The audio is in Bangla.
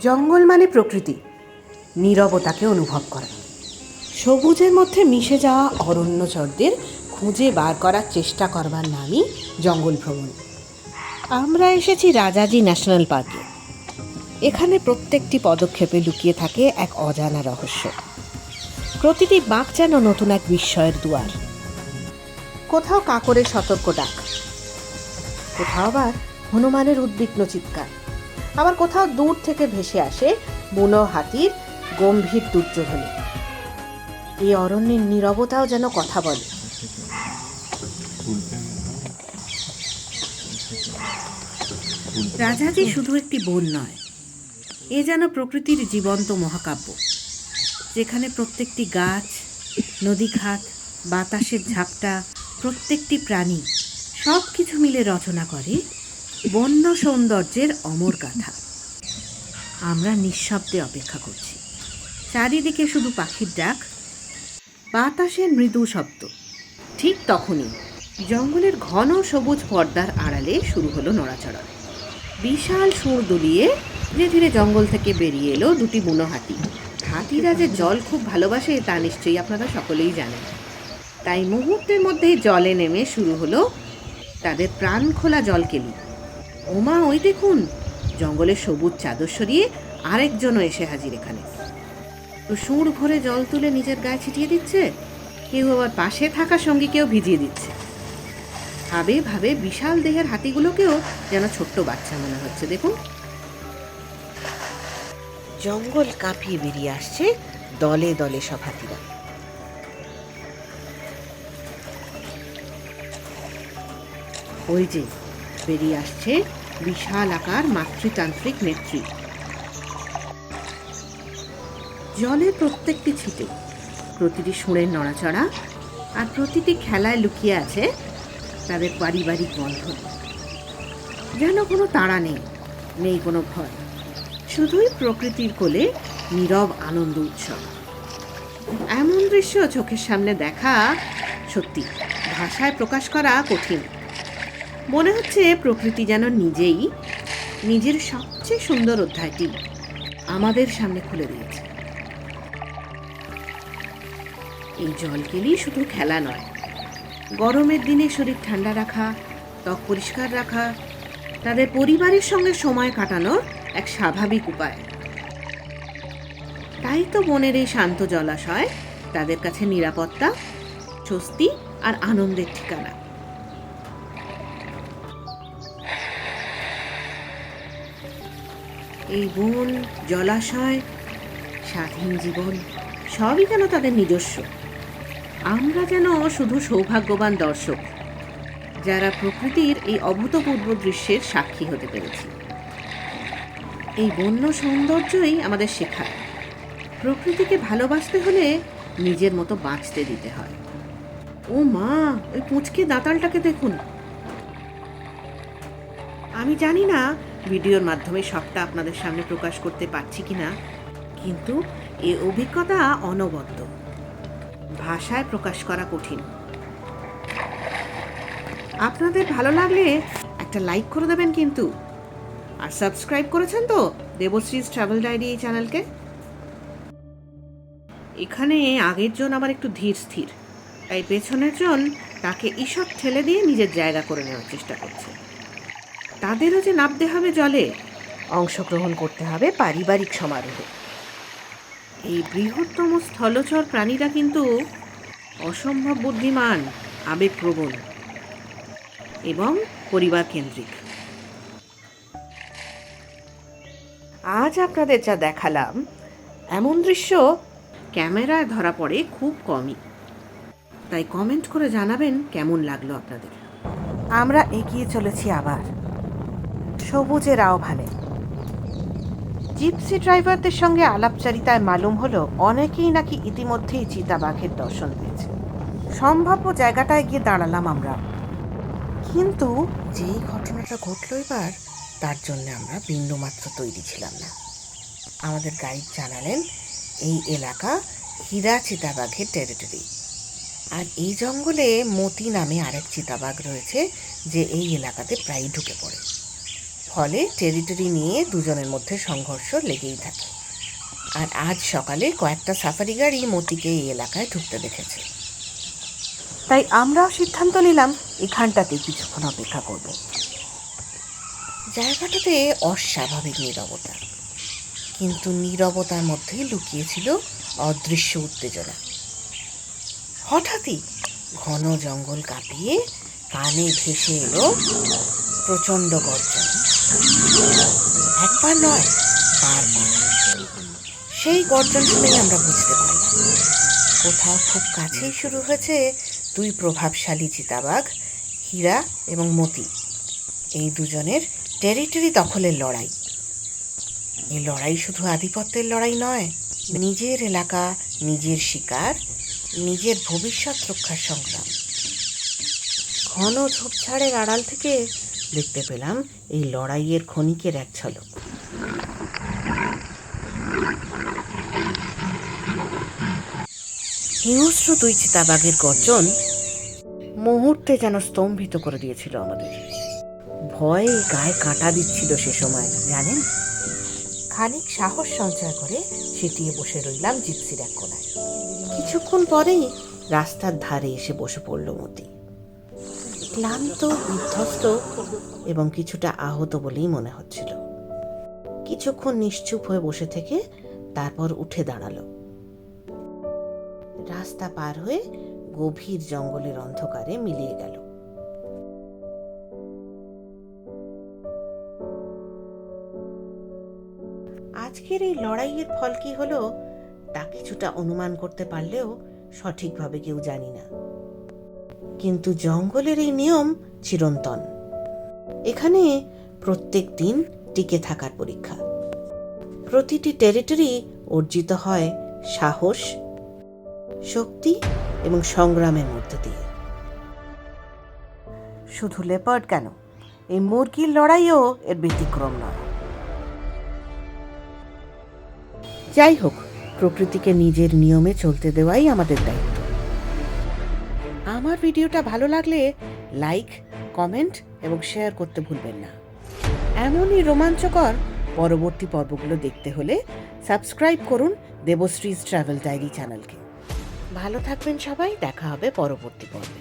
জঙ্গল মানে প্রকৃতি, নীরবতাকে অনুভব করা, সবুজের মধ্যে মিশে যাওয়া অরণ্যচরদের খুঁজে বার করার চেষ্টা করবার নামই জঙ্গল ভ্রমণ। আমরা এসেছি রাজাজি ন্যাশনাল পার্কে। এখানে প্রত্যেকটি পদক্ষেপে লুকিয়ে থাকে এক অজানা রহস্য। প্রতিটি বাঁক যেন নতুন এক বিস্ময়ের দুয়ার। কোথাও কাকরের সতর্ক ডাক, কোথাও আবার হনুমানের উদ্বিগ্ন চিৎকার, আবার কোথাও দূর থেকে ভেসে আসে বুনো হাতির গম্ভীর দুর্যোধনী। এই অরণ্যের নীরবতাও যেন কথা বলে। রাজাজি শুধু একটি বন নয়, এ যেন প্রকৃতির জীবন্ত মহাকাব্য, যেখানে প্রত্যেকটি গাছ, নদীখাত, বাতাসের ঝাপটা, প্রত্যেকটি প্রাণী সব কিছু মিলে রচনা করে বন্য সৌন্দর্যের অমর গাথা। আমরা নিঃশব্দে অপেক্ষা করছি। চারিদিকে শুধু পাখির ডাক, বাতাসের মৃদু শব্দ। ঠিক তখনই জঙ্গলের ঘন সবুজ পর্দার আড়ালে শুরু হলো নড়াচড়া। বিশাল সুর দুলিয়ে ধীরে ধীরে জঙ্গল থেকে বেরিয়ে এলো দুটি বুনো হাতি। হাতিরা যে জল খুব ভালোবাসে তা নিশ্চয়ই আপনারা সকলেই জানেন। তাই মুহূর্তের মধ্যেই জলে নেমে শুরু হলো তাদের প্রাণ খোলা জলকেলি। ওমা, ওই দেখুন, জঙ্গলের সবুজ চাদর সরিয়ে আরেকজনও এসে হাজির এখানে। তো সুর ভরে জল তুলে নিজের গায়ে ছিটিয়ে দিচ্ছে, কেউ আবার পাশে থাকা সঙ্গীকেও ভিজিয়ে দিচ্ছে। ভাবে ভাবে বিশাল দেহের হাতিগুলোকেও যেন ছোট্ট বাচ্চা মনে হচ্ছে। দেখুন, জঙ্গল কাঁপিয়ে বেরিয়ে আসছে দলে দলে সব হাতিরা। ওই যে বেরিয়ে আসছে বিশাল আকার মাতৃতান্ত্রিক নেত্রী। জলের প্রত্যেকটি ছিটে, প্রতিটি সুরের নড়াচড়া আর প্রতিটি খেলায় লুকিয়ে আছে তাদের পারিবারিক বন্ধন। যেন কোনো তাড়া নেই, নেই কোনো ভয়, শুধুই প্রকৃতির কোলে নীরব আনন্দ উৎসব। এমন দৃশ্য চোখের সামনে দেখা সত্যি ভাষায় প্রকাশ করা কঠিন। মনে হচ্ছে প্রকৃতি যেন নিজেই নিজের সবচেয়ে সুন্দর অধ্যায়টি আমাদের সামনে খুলে দিয়েছে। এই জলকেলি শুধু খেলা নয়, গরমের দিনে শরীর ঠান্ডা রাখা, ত্বক পরিষ্কার রাখা, তাদের পরিবারের সঙ্গে সময় কাটানোর এক স্বাভাবিক উপায়। তাই তো বনের এই শান্ত জলাশয় তাদের কাছে নিরাপত্তা, স্বস্তি আর আনন্দের ঠিকানা। এই বন, জলাশয়, স্বাধীন জীবন সবই যেন তাদের নিজস্ব। আমরা যেন শুধু সৌভাগ্যবান দর্শক, যারা প্রকৃতির এই অভূতপূর্ব দৃশ্যের সাক্ষী হতে পেরেছি। এই বন্য সৌন্দর্যই আমাদের শেখায়, প্রকৃতিকে ভালোবাসতে হলে নিজের মতো বাঁচতে দিতে হয়। ও মা, ওই পুঁচকে দাঁতালটাকে দেখুন। আমি জানি না ভিডিওর মাধ্যমে সবটা আপনাদের সামনে প্রকাশ করতে পারছি কিনা, কিন্তু এই অভিজ্ঞতা অনবদ্য, ভাষায় প্রকাশ করা কঠিন। আপনাদের ভালো লাগলে একটা লাইক করে দেবেন কিন্তু, আর সাবস্ক্রাইব করেছেন তো দেবশ্রীজ ট্রাভেল ডায়েরি এই চ্যানেলকে। এখানে আগের জন আবার একটু ধীর স্থির, তাই পেছনের জন তাকে ঈষৎ ঠেলে দিয়ে নিজের জায়গা করে নেওয়ার চেষ্টা করছে। তাদেরও যে নামতে হবে জলে, অংশগ্রহণ করতে হবে পারিবারিক সমারোহে। এই বৃহত্তম স্থলচর প্রাণীরা কিন্তু অসম্ভব বুদ্ধিমান, আবেগপ্রবণ এবং পরিবার কেন্দ্রিক। আজ আপনাদের যা দেখালাম, এমন দৃশ্য ক্যামেরায় ধরা পড়ে খুব কমই। তাই কমেন্ট করে জানাবেন কেমন লাগলো আপনাদের। আমরা এগিয়ে চলেছি আবার সবুজের আহ্বানে। জিপসি ড্রাইভারদের সঙ্গে আলাপচারিতায় মালুম হলো অনেকেই নাকি ইতিমধ্যেই চিতাবাঘের দর্শন পেয়েছে। সম্ভাব্য জায়গাটায় গিয়ে দাঁড়ালাম আমরা, কিন্তু যেই ঘটনাটা ঘটল এবার, তার জন্য আমরা বিন্দুমাত্র তৈরি ছিলাম না। আমাদের গাইড জানালেন এই এলাকা হীরা চিতাবাঘের টেরিটরি, আর এই জঙ্গলে মতি নামে আরেক চিতাবাঘ রয়েছে যে এই এলাকাতে প্রায়ই ঢুকে পড়ে। ফলে টেরিটরি নিয়ে দুজনের মধ্যে সংঘর্ষ লেগেই থাকে। আর আজ সকালে কয়েকটা সাফারি গাড়ি মতিকে এই এলাকায় ঢুকতে দেখেছে। তাই আমরাও সিদ্ধান্ত নিলাম এখানটাতেই কিছুক্ষণ অপেক্ষা করব। জায়গাটাতে অস্বাভাবিক নীরবতা, কিন্তু নীরবতার মধ্যেই লুকিয়েছিল অদৃশ্য উত্তেজনা। হঠাৎই ঘন জঙ্গল কাঁপিয়ে কানে ভেসে এলো প্রচণ্ড গর্জন। একবার নয়, বারবার। সেই গর্জন শুনেই আমরা বুঝতে পারলাম কোথাও খুব কাছেই শুরু হয়েছে দুই প্রভাবশালী চিতাবাঘ, হীরা এবং মতি। এই দুজনের টেরিটরি দখলের লড়াই। এই লড়াই শুধু আধিপত্যের লড়াই নয়, নিজের এলাকা, নিজের শিকার, নিজের ভবিষ্যৎ রক্ষার সংগ্রাম। ঘন ঝোপঝাড়ের আড়াল থেকে দেখতে পেলাম এই লড়াইয়ের ক্ষণিকের এক ঝলক। হিংস্র দুই চিতাবাঘের গর্জন মুহূর্তে যেন স্তম্ভিত করে দিয়েছিল আমাদের। ভয়ে গায়ে কাঁটা দিচ্ছিল সে সময়, জানেন। খানিক সাহস সঞ্চয় করে সেটিয়ে বসে রইলাম জিপসির এক কোণায়। কিছুক্ষণ পরেই রাস্তার ধারে এসে বসে পড়ল মতি। ক্লান্ত, বিধ্বস্ত এবং কিছুটা আহত বলেই মনে হচ্ছিল। কিছুক্ষণ নিশ্চুপ হয়ে বসে থেকে তারপর উঠে দাঁড়ালো। রাস্তা পার হয়ে গভীর জঙ্গলের অন্ধকারে মিলিয়ে গেল। আজকের এই লড়াইয়ের ফল কি হলো তা কিছুটা অনুমান করতে পারলেও সঠিকভাবে কেউ জানি না। কিন্তু জঙ্গলের এই নিয়ম চিরন্তন। এখানে প্রত্যেক দিন টিকে থাকার পরীক্ষা। প্রতিটি টেরিটরি অর্জিত হয় সাহস, শক্তি এবং সংগ্রামের মধ্যে দিয়ে। শুধু লেপার্ড কেন, এই মুরগির লড়াইও এর ব্যতিক্রম নয়। যাই হোক, প্রকৃতিকে নিজের নিয়মে চলতে দেওয়াই আমাদের দায়িত্ব। আমার ভিডিওটা ভালো লাগলে লাইক, কমেন্ট এবং শেয়ার করতে ভুলবেন না। এমনই রোমাঞ্চকর পরবর্তী পর্বগুলো দেখতে হলে সাবস্ক্রাইব করুন দেবশ্রীজ ট্রাভেল ডায়েরি চ্যানেলকে। ভালো থাকবেন সবাই, দেখা হবে পরবর্তী পর্বে।